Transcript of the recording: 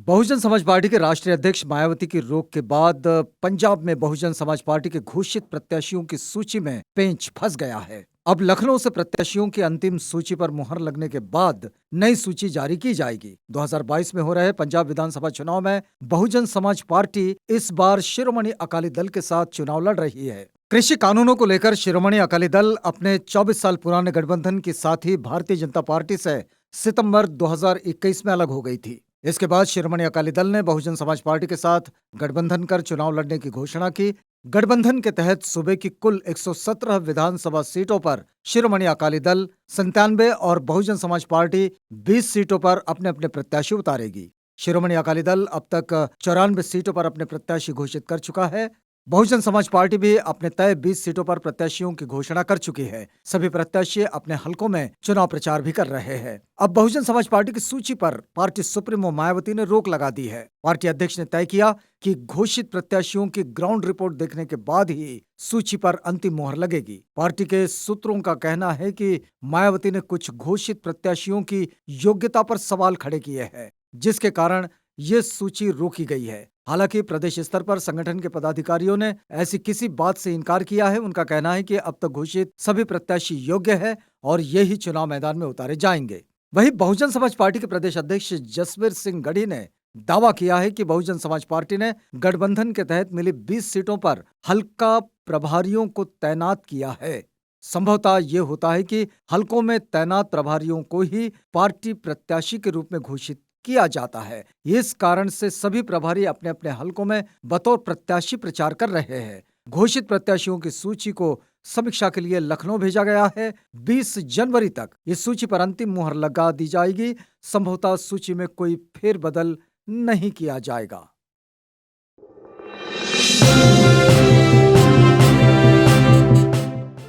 Bahujan Samaj party के राष्ट्रीय अध्यक्ष मायावती की रोक के बाद पंजाब में बहुजन समाज पार्टी के घोषित प्रत्याशियों की सूची में पेंच फंस गया है। अब लखनऊ से प्रत्याशियों की अंतिम सूची पर मुहर लगने के बाद नई सूची जारी की जाएगी। 2022 में हो रहे पंजाब विधानसभा चुनाव में बहुजन समाज पार्टी इस बार शिरोमणि अकाली दल के साथ चुनाव लड़ रही है। कृषि कानूनों को लेकर शिरोमणि अकाली दल अपने 24 साल पुराने गठबंधन के साथ ही भारतीय जनता पार्टी से सितंबर 2021 में अलग हो गई थी। इसके बाद शिरोमणि अकाली दल ने बहुजन समाज पार्टी के साथ गठबंधन कर चुनाव लड़ने की घोषणा की। गठबंधन के तहत सूबे की कुल 117 विधानसभा सीटों पर शिरोमणि अकाली दल 97 और बहुजन समाज पार्टी 20 सीटों पर अपने अपने प्रत्याशी उतारेगी। शिरोमणि अकाली दल अब तक 94 सीटों पर अपने प्रत्याशी घोषित कर चुका है। बहुजन समाज पार्टी भी अपने तय 20 सीटों पर प्रत्याशियों की घोषणा कर चुकी है। सभी प्रत्याशी अपने हलकों में चुनाव प्रचार भी कर रहे हैं। अब बहुजन समाज पार्टी की सूची पर पार्टी सुप्रीमो मायावती ने रोक लगा दी है। पार्टी अध्यक्ष ने तय किया कि घोषित प्रत्याशियों की ग्राउंड रिपोर्ट देखने के बाद ही सूची पर अंतिम मोहर लगेगी। पार्टी के सूत्रों का कहना है कि मायावती ने कुछ घोषित प्रत्याशियों की योग्यता पर सवाल खड़े किए हैं, जिसके कारण ये सूची रोकी गई है। हालांकि प्रदेश स्तर पर संगठन के पदाधिकारियों ने ऐसी किसी बात से इनकार किया है। उनका कहना है कि अब तक घोषित सभी प्रत्याशी योग्य है और ये ही चुनाव मैदान में उतारे जाएंगे। वहीं बहुजन समाज पार्टी के प्रदेश अध्यक्ष जसवीर सिंह गढ़ी ने दावा किया है कि बहुजन समाज पार्टी ने गठबंधन के तहत मिली 20 सीटों पर हल्का प्रभारियों को तैनात किया है। संभवतः ये होता है कि हलकों में तैनात प्रभारियों को ही पार्टी प्रत्याशी के रूप में घोषित किया जाता है। इस कारण से सभी प्रभारी अपने अपने हलकों में बतौर प्रत्याशी प्रचार कर रहे हैं। घोषित प्रत्याशियों की सूची को समीक्षा के लिए लखनऊ भेजा गया है। 20 जनवरी तक इस सूची पर अंतिम मुहर लगा दी जाएगी। संभवतः सूची में कोई फेरबदल नहीं किया जाएगा।